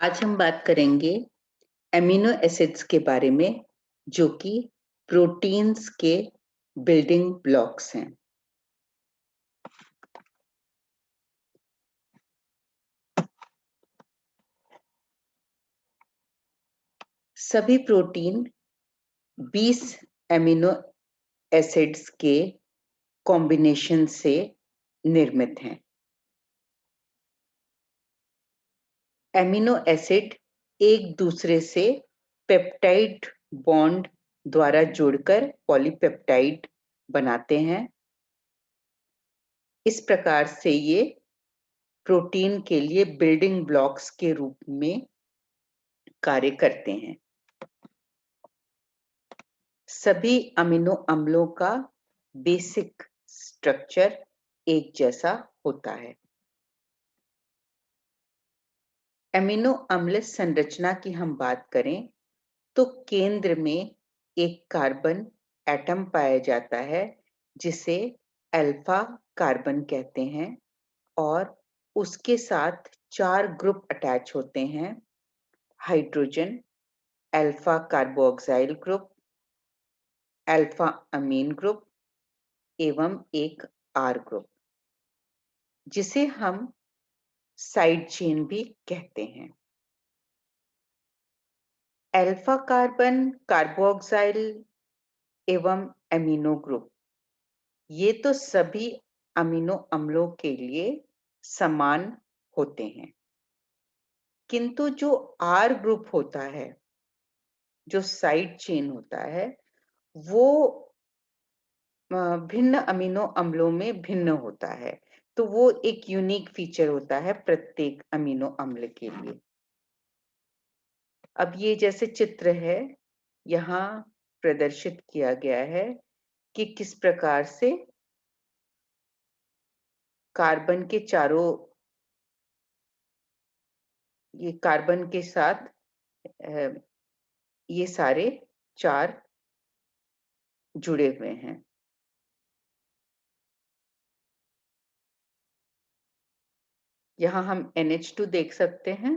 आज हम बात करेंगे एमिनो एसिड्स के बारे में, जो कि प्रोटीन्स के बिल्डिंग ब्लॉक्स हैं। सभी प्रोटीन 20 एमिनो एसिड्स के कॉम्बिनेशन से निर्मित हैं। एमिनो एसिड एक दूसरे से पेप्टाइड बॉन्ड द्वारा जुड़कर पॉलीपेप्टाइड बनाते हैं। इस प्रकार से ये प्रोटीन के लिए बिल्डिंग ब्लॉक्स के रूप में कार्य करते हैं। सभी अमीनो अम्लों का बेसिक स्ट्रक्चर एक जैसा होता है। अमीनो अम्ल संरचना की हम बात करें तो केंद्र में एक कार्बन एटम पाया जाता है, जिसे अल्फा कार्बन कहते हैं, और उसके साथ 4 ग्रुप अटैच होते हैं: hydrogen, alpha carboxyl group, alpha amine group एवं एक आर ग्रुप, जिसे हम साइड चेन भी कहते हैं। अल्फा कार्बन, कार्बोक्सिल एवं अमीनो ग्रुप, ये तो सभी अमीनो अम्लों के लिए समान होते हैं, किंतु जो आर ग्रुप होता है, जो साइड चेन होता है, वो भिन्न अमीनो अम्लों में भिन्न होता है। तो वो एक यूनिक फीचर होता है प्रत्येक अमीनो अम्ल के लिए। अब ये जैसे चित्र है, यहाँ प्रदर्शित किया गया है कि किस प्रकार से कार्बन के चारों, ये कार्बन के साथ ये सारे 4 जुड़े हुए हैं। यहाँ हम NH2 देख सकते हैं,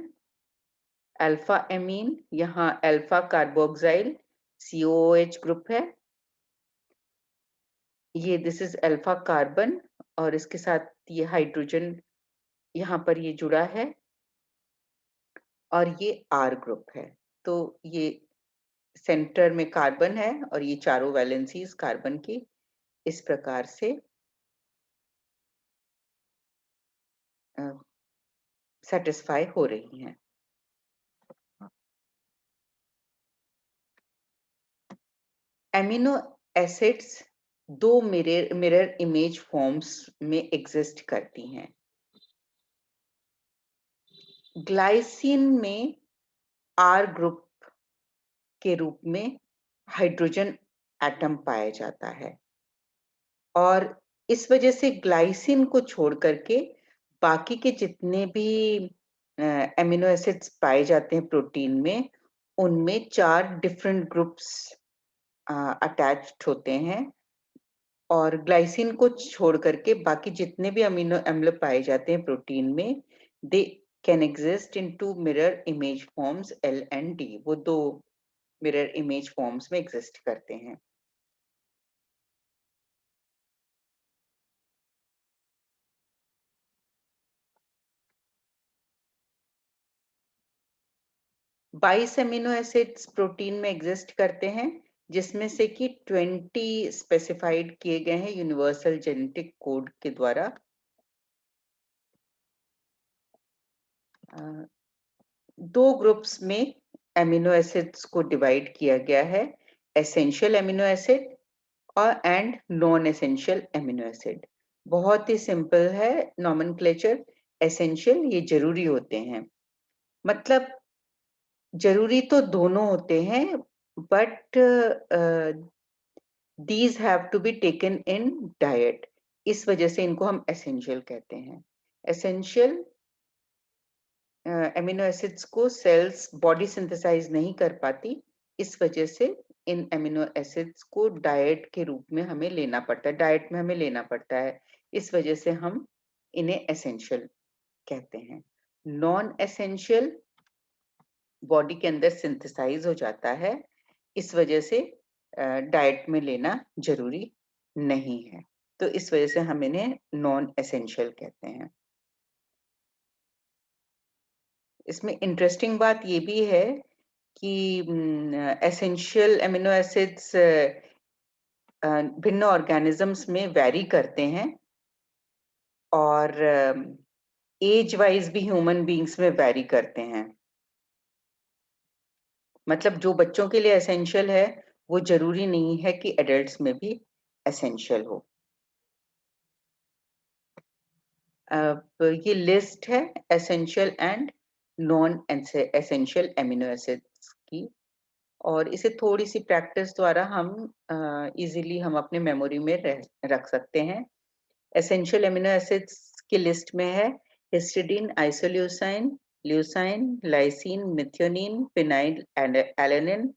अल्फा एमीन, यहाँ अल्फा कार्बोक्सिल COOH ग्रुप है। ये दिस इज अल्फा कार्बन और इसके साथ ये हाइड्रोजन यहाँ पर ये जुड़ा है, और ये आर ग्रुप है। तो ये सेंटर में कार्बन है और ये चारों वैलेंसीज कार्बन की इस प्रकार से सेटिस्फाई हो रही हैं। Amino acids 2 mirror image forms में एग्जिस्ट करती हैं। ग्लाइसिन में आर ग्रुप के रूप में हाइड्रोजन एटम पाया जाता है, और इस वजह से ग्लाइसिन को छोड़ करके बाकी के जितने भी एमिनो एसिड्स पाए जाते हैं प्रोटीन में, उनमें 4 डिफरेंट ग्रुप्स अटैच्ड होते हैं, और ग्लाइसिन को छोड़ करके बाकी जितने भी अमीनो अम्ल पाए जाते हैं प्रोटीन में, they can exist in 2 mirror image forms L and D। वो 2 मिरर इमेज फॉर्म्स में एग्जिस्ट करते हैं। बाईस एमिनो एसिड्स प्रोटीन में एग्जिस्ट करते हैं, जिसमें से कि 20 स्पेसिफाइड किए गए हैं यूनिवर्सल जेनेटिक कोड के द्वारा। दो ग्रुप्स में एमिनो एसिड्स को डिवाइड किया गया है: एसेंशियल एमिनो एसिड और and non essential amino acid. बहुत ही सिंपल है नॉमेनक्लेचर। एसेंशियल ये जरूरी होते हैं, मतलब जरूरी तो दोनों होते हैं, but these have to be taken in diet। इस वजह से इनको हम एसेंशियल कहते हैं। एसेंशियल एमिनो एसिड्स को सेल्स बॉडी सिंथेसाइज नहीं कर पाती, इस वजह से इन एमिनो एसिड्स को डाइट के रूप में हमें लेना पड़ता है, डाइट में हमें लेना पड़ता है। इस वजह से हम इन्हें एसेंशियल कहते हैं। नॉन एसेंशियल बॉडी के अंदर सिंथेसाइज हो जाता है, इस वजह से डाइट में लेना जरूरी नहीं है। तो इस वजह से हम इन्हें नॉन एसेंशियल कहते हैं। इसमें इंटरेस्टिंग बात ये भी है कि एसेंशियल अमीनो एसिड्स भिन्न ऑर्गेनिजम्स में वैरी करते हैं और एज वाइज भी ह्यूमन बीइंग्स में वैरी करते हैं। मतलब जो बच्चों के लिए एसेंशियल है वो जरूरी नहीं है कि एडल्ट्स में भी एसेंशियल हो। ये लिस्ट है essential and non essential amino acids की, और इसे थोड़ी सी प्रैक्टिस द्वारा हम इजीली हम अपने मेमोरी में रख सकते हैं। एसेंशियल एमिनो एसिड्स की लिस्ट में है histidine, isoleucine, leucine, lysine, methionine, phenylalanine,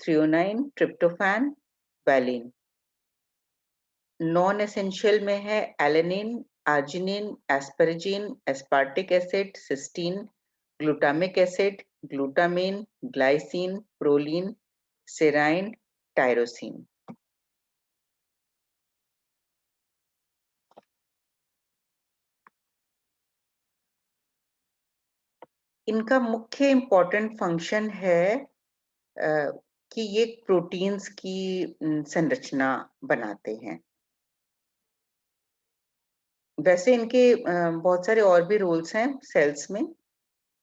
threonine, tryptophan, valine. Non essential में है alanine, arginine, asparagine, aspartic acid, cysteine, glutamic acid, glutamine, glycine, proline, serine, tyrosine. इनका मुख्य इम्पोर्टेंट फंक्शन है कि ये प्रोटीन्स की संरचना बनाते हैं। वैसे इनके बहुत सारे और भी रोल्स हैं सेल्स में,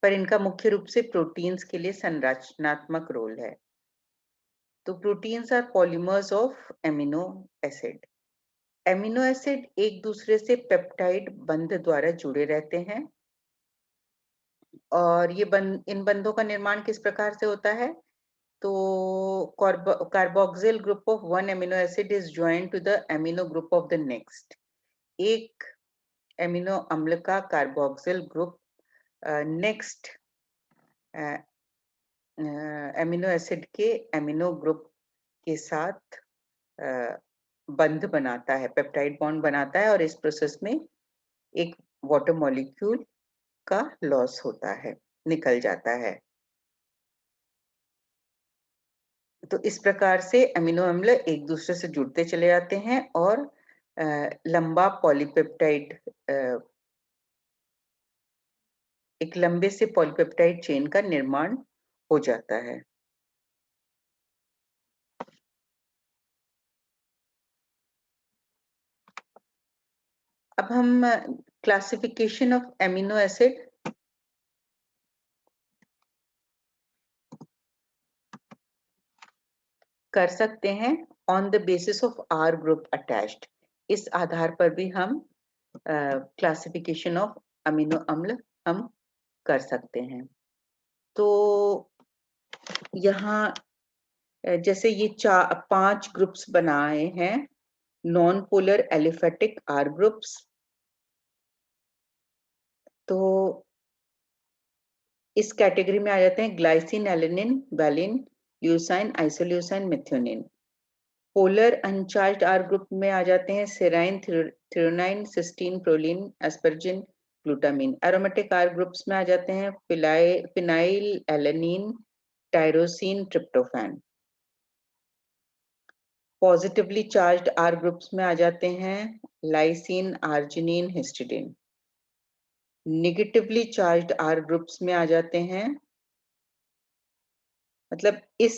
पर इनका मुख्य रूप से प्रोटीन्स के लिए संरचनात्मक रोल है। तो proteins are polymers of amino acid. Amino acid एक दूसरे से पेप्टाइड बंध द्वारा जुड़े रहते हैं, और ये इन बंधों का निर्माण किस प्रकार से होता है? तो carboxyl group of one amino acid is joint to the amino group of the next. एक एमिनो अम्ल का carboxyl group next amino acid के एमिनो ग्रुप के साथ बंध बनाता है, पेप्टाइड बॉन्ड बनाता है, और इस प्रोसेस में एक वाटर मॉलिक्यूल का लॉस होता है, निकल जाता है। तो इस प्रकार से अमीनो अम्ल एक दूसरे से जुड़ते चले जाते हैं और लंबा पॉलीपेप्टाइड, एक लंबे से पॉलीपेप्टाइड चेन का निर्माण हो जाता है। अब हम क्लासिफिकेशन ऑफ एमिनो एसिड कर सकते हैं on the basis of R group attached. इस आधार पर भी हम क्लासिफिकेशन ऑफ अमीनो अम्ल हम कर सकते हैं। तो यहाँ जैसे ये 5 ग्रुप्स बनाए हैं, non polar aliphatic R groups. तो इस कैटेगरी में आ जाते हैं glycine, alanine, valine, leucine, isoleucine, methionine. Polar uncharged R group में आ जाते हैं serine, threonine, cysteine, proline, asparagine, glutamine. Aromatic R groups में आ जाते हैं phenylalanine, tyrosine, tryptophan. Positively charged R groups में आ जाते हैं lysine, arginine, histidine. Negatively charged R groups में आ जाते हैं, मतलब इस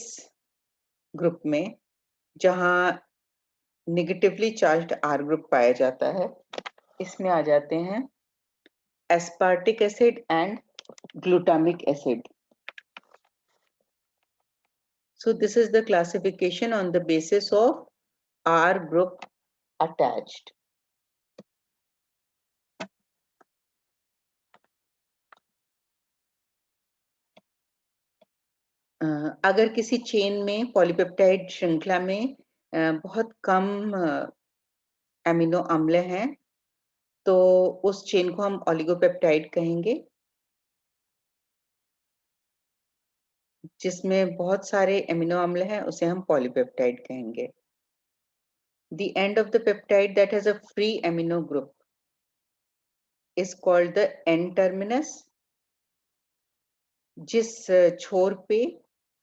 ग्रुप में जहां नेगेटिवली चार्ज्ड आर ग्रुप पाया जाता है, इसमें आ जाते हैं aspartic acid and glutamic acid. So this is the classification on the basis of R group attached. अगर किसी चेन में पॉलीपेप्टाइड श्रृंखला में बहुत कम एमिनो अम्ल हैं, तो उस चेन को हम ओलिगोपेप्टाइड कहेंगे। जिसमें बहुत सारे एमिनो अम्ल हैं उसे हम पॉलीपेप्टाइड कहेंगे। The end of the peptide that has a free amino group is called the N terminus, जिस छोर पे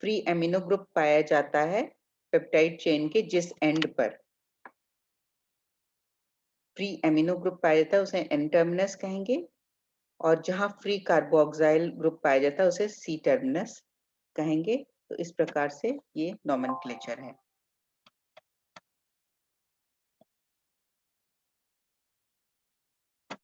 फ्री एमिनो ग्रुप पाया जाता है पेप्टाइड चेन के जिस एंड पर फ्री एमिनो ग्रुप पाया जाता है उसे एन टर्मिनस कहेंगे, और जहां फ्री कार्बोक्सिल ग्रुप पाया जाता है उसे सी टर्मिनस कहेंगे। तो इस प्रकार से ये नोमेनक्लेचर है।